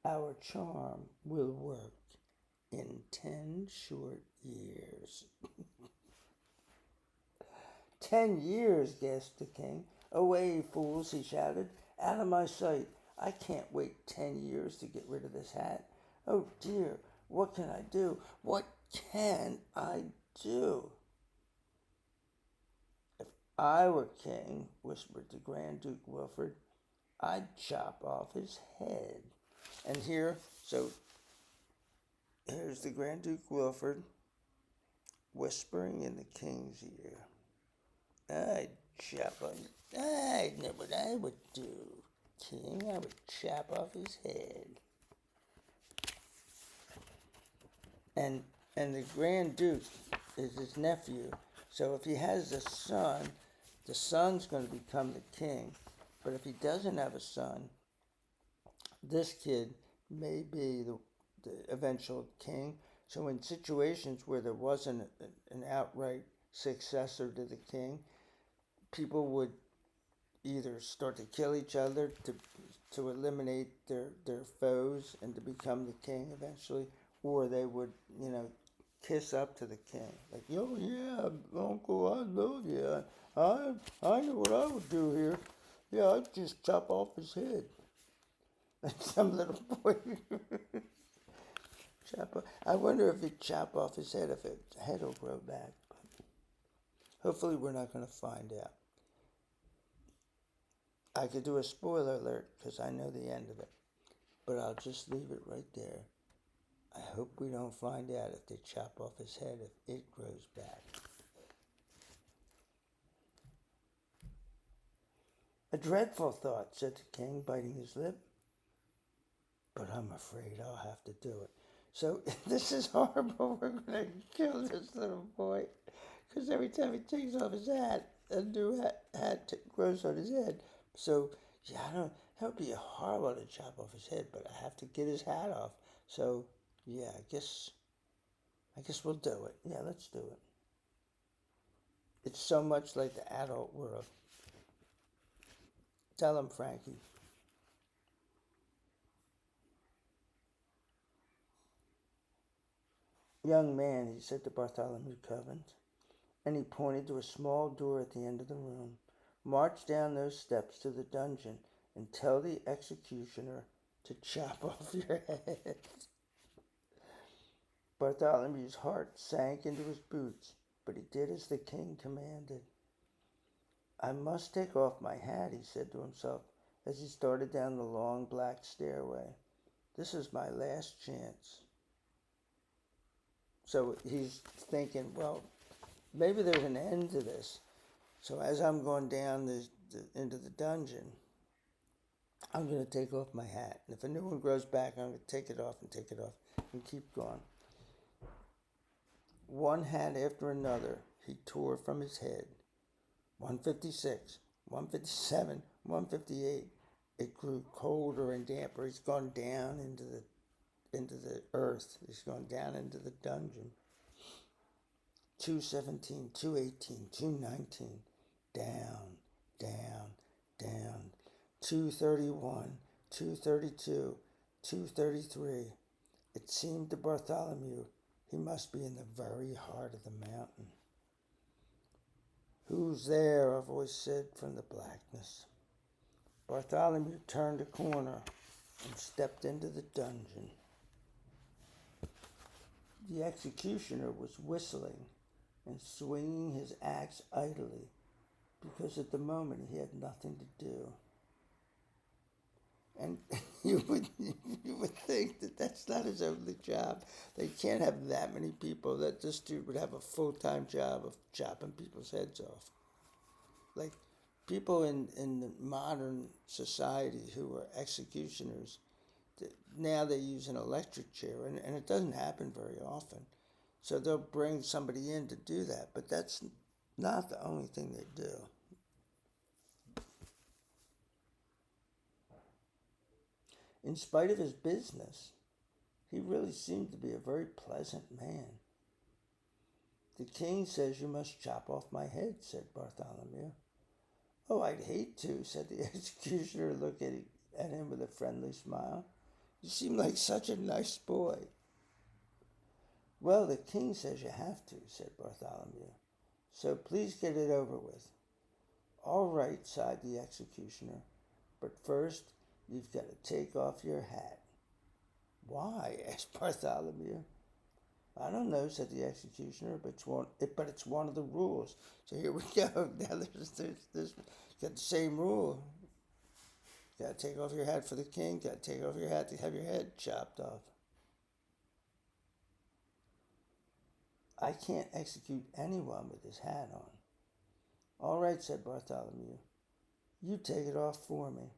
Our charm will work in 10 short years. 10 years, gasped the king. Away, fools, he shouted. Out of my sight. I can't wait 10 years to get rid of this hat. Oh dear, what can I do? What can I do? If I were king, whispered the Grand Duke Wilfred, I'd chop off his head. And here's the Grand Duke Wilfred whispering in the king's ear. I know what I would do, king. I would chop off his head. And the Grand Duke is his nephew. So if he has a son, the son's going to become the king. But if he doesn't have a son, this kid may be the eventual king. So in situations where there wasn't an outright successor to the king, people would either start to kill each other to eliminate their foes and to become the king eventually, or they would, kiss up to the king. Like, oh yeah, uncle, I know, yeah. I know what I would do here. Yeah, I'd just chop off his head. And some little boy I wonder if he'd chop off his head, if his head will grow back. Hopefully we're not going to find out. I could do a spoiler alert because I know the end of it. But I'll just leave it right there. I hope we don't find out if they chop off his head, if it grows back. A dreadful thought, said the king, biting his lip. But I'm afraid I'll have to do it. So this is horrible. We're going to kill this little boy. Because every time he takes off his hat, a new hat grows on his head. So, that would be horrible to chop off his head, but I have to get his hat off. So, I guess we'll do it. Yeah, let's do it. It's so much like the adult world. Tell him, Frankie. Young man, he said to Bartholomew Cubbins, and he pointed to a small door at the end of the room. March down those steps to the dungeon and tell the executioner to chop off your head. Bartholomew's heart sank into his boots, but he did as the king commanded. I must take off my hat, he said to himself as he started down the long black stairway. This is my last chance. So he's thinking, well, maybe there's an end to this. So as I'm going down into the dungeon, I'm going to take off my hat. And if a new one grows back, I'm going to take it off and keep going. One hat after another, he tore from his head. 156, 157, 158. It grew colder and damper. He's gone down into the earth. He's going down into the dungeon. 217, 218, 219, down, down, down. 231, 232, 233. It seemed to Bartholomew he must be in the very heart of the mountain. "Who's there?" a voice said from the blackness. Bartholomew turned a corner and stepped into the dungeon. The executioner was whistling and swinging his axe idly because at the moment he had nothing to do. And you would think that that's not his only job. They can't have that many people, that this dude would have a full-time job of chopping people's heads off. Like, people in the modern society who are executioners, now they use an electric chair, and it doesn't happen very often. So they'll bring somebody in to do that, but that's not the only thing they do. In spite of his business, he really seemed to be a very pleasant man. "The king says you must chop off my head," said Bartholomew. "Oh, I'd hate to," said the executioner, looking at him with a friendly smile. "You seem like such a nice boy." "Well, the king says you have to," said Bartholomew. "So please get it over with." "All right," sighed the executioner. "But first, you've got to take off your hat." "Why?" asked Bartholomew. "I don't know," said the executioner, but it's one of the rules. So here we go. Now there's got the same rule. You got to take off your hat for the king. Got to take off your hat to have your head chopped off. "I can't execute anyone with his hat on." "All right," said Bartholomew. "You take it off for me."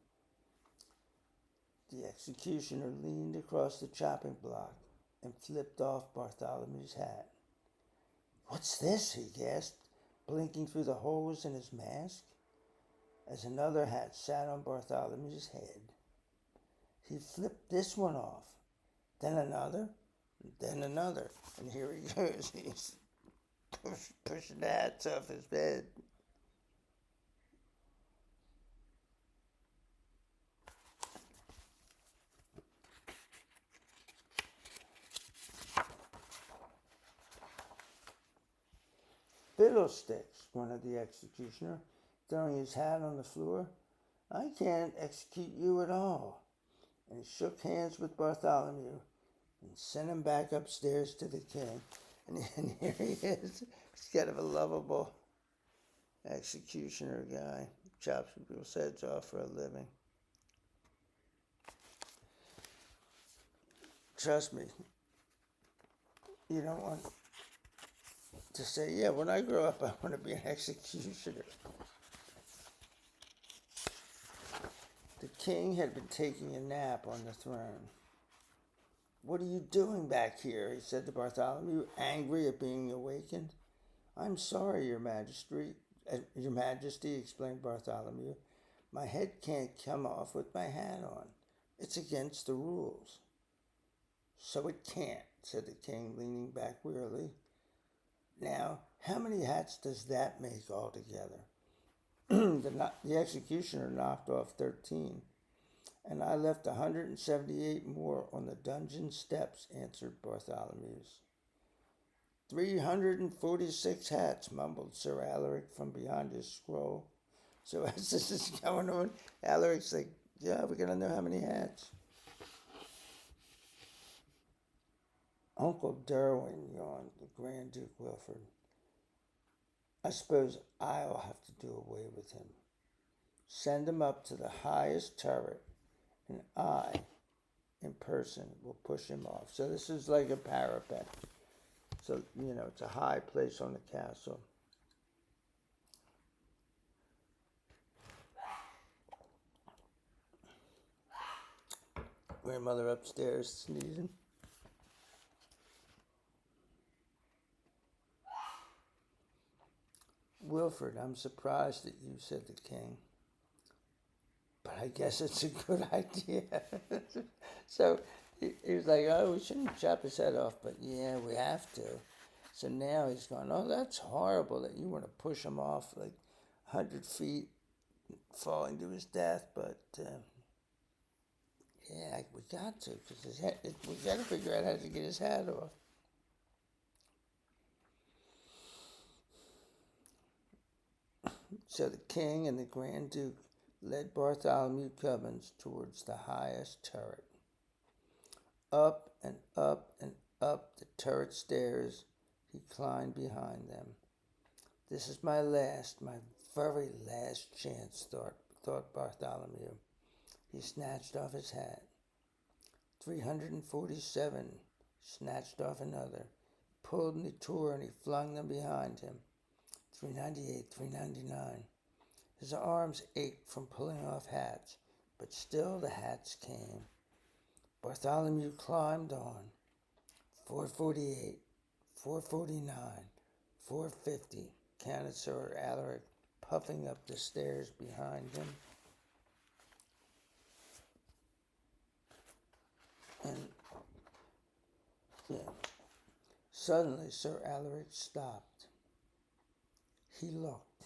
The executioner leaned across the chopping block and flipped off Bartholomew's hat. "What's this?" he gasped, blinking through the holes in his mask, as another hat sat on Bartholomew's head. He flipped this one off, then another, then another, and here he goes. He's pushing the hats off his head. "Fiddlesticks," grunted the executioner, throwing his hat on the floor. "I can't execute you at all." And he shook hands with Bartholomew and sent him back upstairs to the king. And here he is. He's kind of a lovable executioner guy. Chops people's heads off for a living. Trust me, you don't want to say, "Yeah, when I grow up, I want to be an executioner." The king had been taking a nap on the throne. "What are you doing back here?" he said to Bartholomew, angry at being awakened. "I'm sorry, Your Majesty," explained Bartholomew. "My head can't come off with my hat on. It's against the rules." "So it can't," said the king, leaning back wearily. "Now, how many hats does that make altogether?" The executioner knocked off 13. "And I left 178 more on the dungeon steps," answered Bartholomew's. 346 hats, mumbled Sir Alaric from behind his scroll. So as this is going on, Alaric's like, "Yeah, we're going to know how many hats." "Uncle Derwin," yawned the Grand Duke Wilfrid. "I suppose I'll have to do away with him. Send him up to the highest turret, and I, in person, will push him off." So this is like a parapet. So, it's a high place on the castle. Grandmother upstairs sneezing. "Wilfrid, I'm surprised at you," said the king. "But I guess it's a good idea." So he was like, oh, we shouldn't chop his head off, but yeah, we have to. So now he's going, oh, that's horrible that you want to push him off like 100 feet, falling to his death, but yeah, we got to, because we got to figure out how to get his head off. So the king and the Grand Duke led Bartholomew Cubbins towards the highest turret. Up and up and up the turret stairs he climbed behind them. This is my very last chance, thought Bartholomew. He snatched off his hat. 347, snatched off another. Pulled and he tore and he flung them behind him. 398, 399. His arms ached from pulling off hats, but still the hats came. Bartholomew climbed on. 448, 449, 450, counted Sir Alaric, puffing up the stairs behind him. And suddenly Sir Alaric stopped. He looked.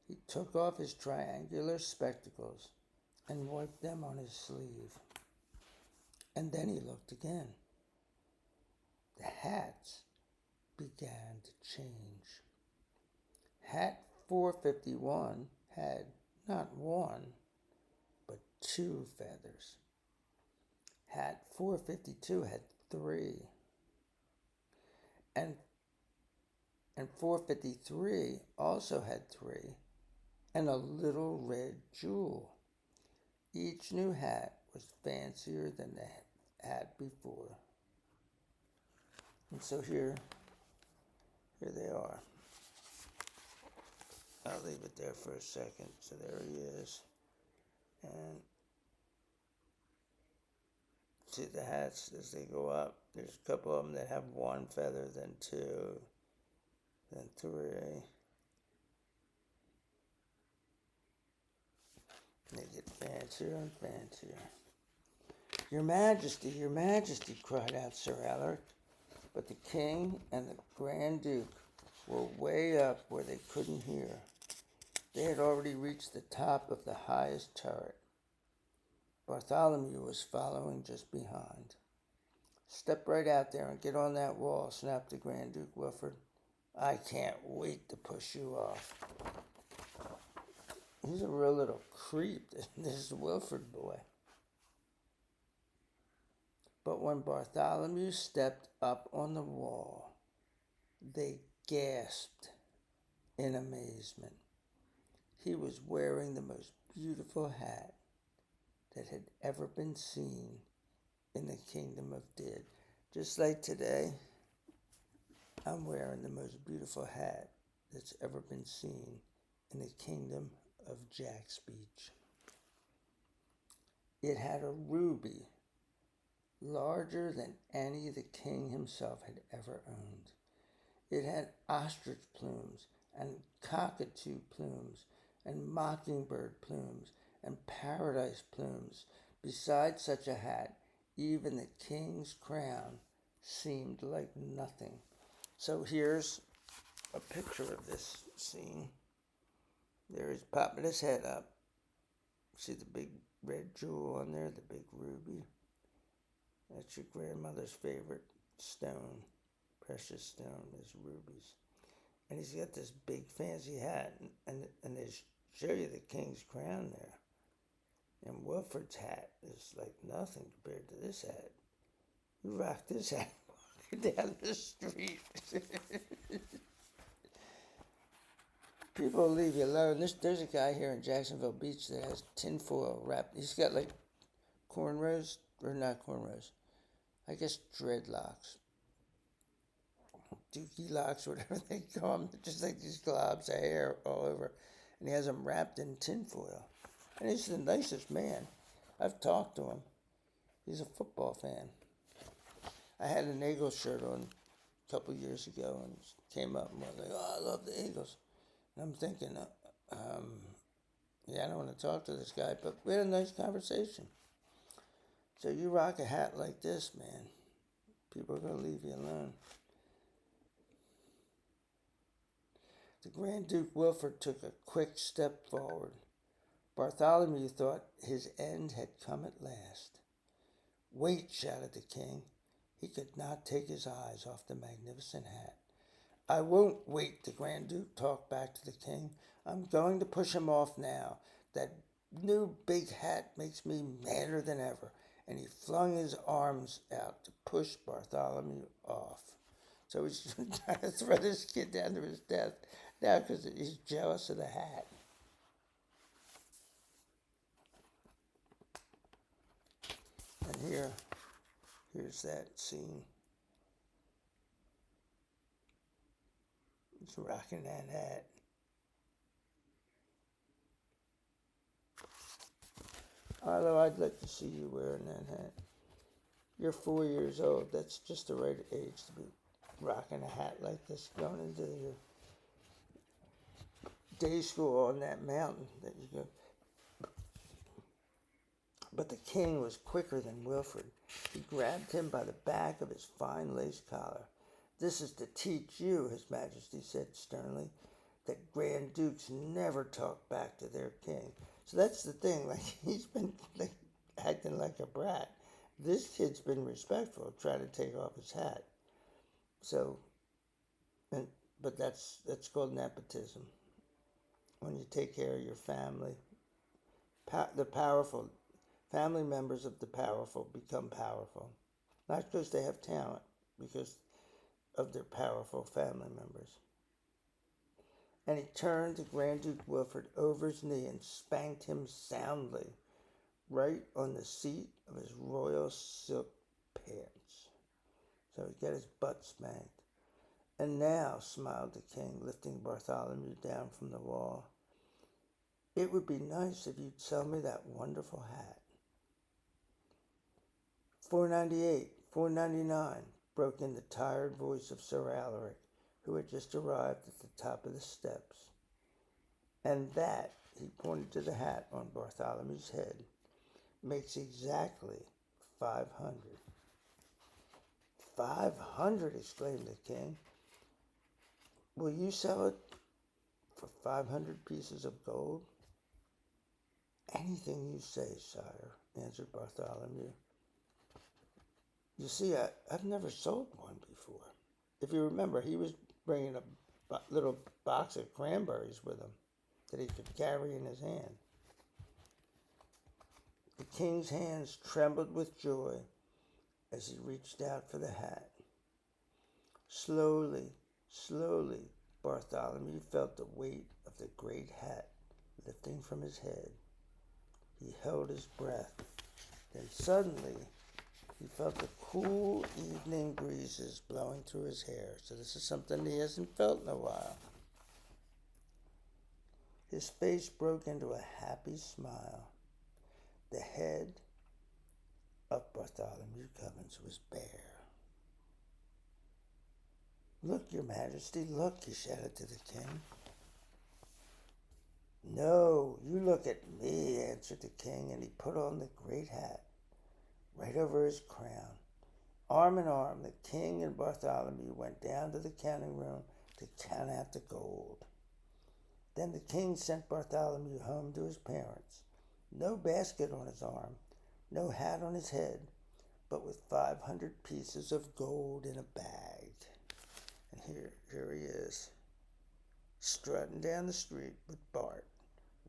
He took off his triangular spectacles and wiped them on his sleeve. And then he looked again. The hats began to change. Hat 451 had not one, but two feathers. Hat 452 had three. And 453 also had three, and a little red jewel. Each new hat was fancier than the hat before. And so here they are. I'll leave it there for a second. So there he is. And see the hats as they go up. There's a couple of them that have one feather, then two, then three. And they get fancier and fancier. Your Majesty, cried out Sir Alaric. But the king and the Grand Duke were way up where they couldn't hear. They had already reached the top of the highest turret. Bartholomew was following just behind. Step right out there and get on that wall, snapped the Grand Duke Wilfrid. I can't wait to push you off. He's a real little creep, this Wilfrid boy. But when Bartholomew stepped up on the wall, they gasped in amazement. He was wearing the most beautiful hat that had ever been seen in the kingdom of Did. Just like today, I'm wearing the most beautiful hat that's ever been seen in the kingdom of Jack's Beach. It had a ruby larger than any the king himself had ever owned. It had ostrich plumes and cockatoo plumes and mockingbird plumes and paradise plumes. Besides such a hat, even the king's crown seemed like nothing. So here's a picture of this scene. There he's popping his head up. See the big red jewel on there, the big ruby? That's your grandmother's favorite stone, precious stone, is rubies. And he's got this big fancy hat, and they show you the king's crown there. And Wilfrid's hat is like nothing compared to this hat. You rock this hat walking down the street. People will leave you alone. There's a guy here in Jacksonville Beach that has tinfoil wrapped. He's got like cornrows, or not cornrows, I guess dreadlocks. Dookie locks, whatever they call them. Just like these globs of hair all over. And he has them wrapped in tinfoil. And he's the nicest man. I've talked to him. He's a football fan. I had an Eagles shirt on a couple years ago and came up and was like, oh, I love the Eagles. And I'm thinking, yeah, I don't want to talk to this guy, but we had a nice conversation. So you rock a hat like this, man, people are going to leave you alone. The Grand Duke Wilfred took a quick step forward. Bartholomew thought his end had come at last. Wait, shouted the king. He could not take his eyes off the magnificent hat. I won't wait, the Grand Duke talked back to the king. I'm going to push him off now. That new big hat makes me madder than ever. And he flung his arms out to push Bartholomew off. So he's trying to throw this kid down to his death now because he's jealous of the hat. And here's that scene. He's rocking that hat. Although I'd like to see you wearing that hat. You're 4 years old. That's just the right age to be rocking a hat like this, going into your day school on that mountain that you go. But the king was quicker than Wilfred. He grabbed him by the back of his fine lace collar. This is to teach you, His Majesty said sternly, that Grand Dukes never talk back to their king. So that's the thing, like he's been acting like a brat. This kid's been respectful, trying to take off his hat. So, but that's called nepotism. When you take care of your family, the powerful family members of the powerful become powerful, not because they have talent, because of their powerful family members. And he turned to Grand Duke Wilfred over his knee and spanked him soundly, right on the seat of his royal silk pants. So he got his butt spanked. And now, smiled the king, lifting Bartholomew down from the wall, it would be nice if you'd sell me that wonderful hat. $4.98, $4.99, broke in the tired voice of Sir Alaric, who had just arrived at the top of the steps. And that, he pointed to the hat on Bartholomew's head, makes exactly 500. 500, exclaimed the king. Will you sell it for 500 pieces of gold? Anything you say, sire, answered Bartholomew. You see, I've never sold one before. If you remember, he was bringing a little box of cranberries with him that he could carry in his hand. The king's hands trembled with joy as he reached out for the hat. Slowly, slowly, Bartholomew felt the weight of the great hat lifting from his head. He held his breath. Then suddenly, he felt the cool evening breezes blowing through his hair. So this is something he hasn't felt in a while. His face broke into a happy smile. The head of Bartholomew Cubbins was bare. Look, Your Majesty, look, he shouted to the king. No, you look at me, answered the king, and he put on the great hat right over his crown. Arm in arm, the king and Bartholomew went down to the counting room to count out the gold. Then the king sent Bartholomew home to his parents. No basket on his arm, no hat on his head, but with 500 pieces of gold in a bag. And here he is, strutting down the street with Bart,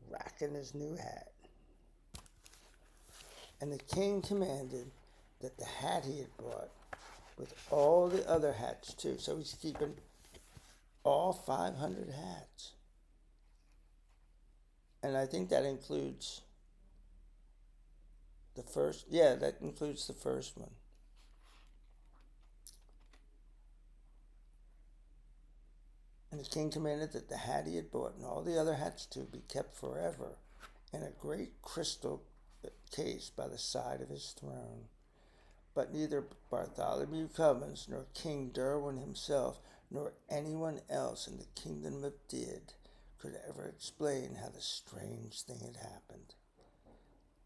rocking his new hat. And the king commanded that the hat he had bought, with all the other hats too, so he's keeping all 500 hats. And I think that includes the first, that includes the first one. And the king commanded that the hat he had bought and all the other hats too be kept forever in a great crystal case by the side of his throne. But neither Bartholomew Cubbins nor King Derwin himself nor anyone else in the kingdom of Did could ever explain how the strange thing had happened.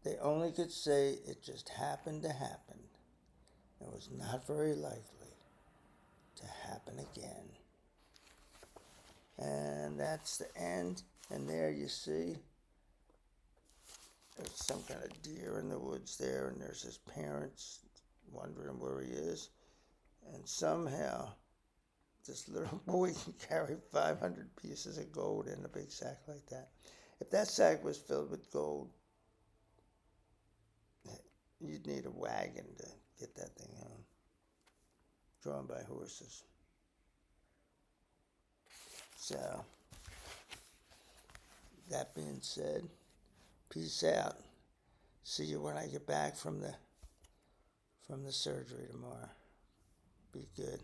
They only could say it just happened to happen. It was not very likely to happen again. And that's the end. And there you see there's some kind of deer in the woods there, and there's his parents wondering where he is. And somehow this little boy can carry 500 pieces of gold in a big sack like that. If that sack was filled with gold, you'd need a wagon to get that thing home, drawn by horses. So, that being said, peace out. See you when I get back from the surgery tomorrow. Be good.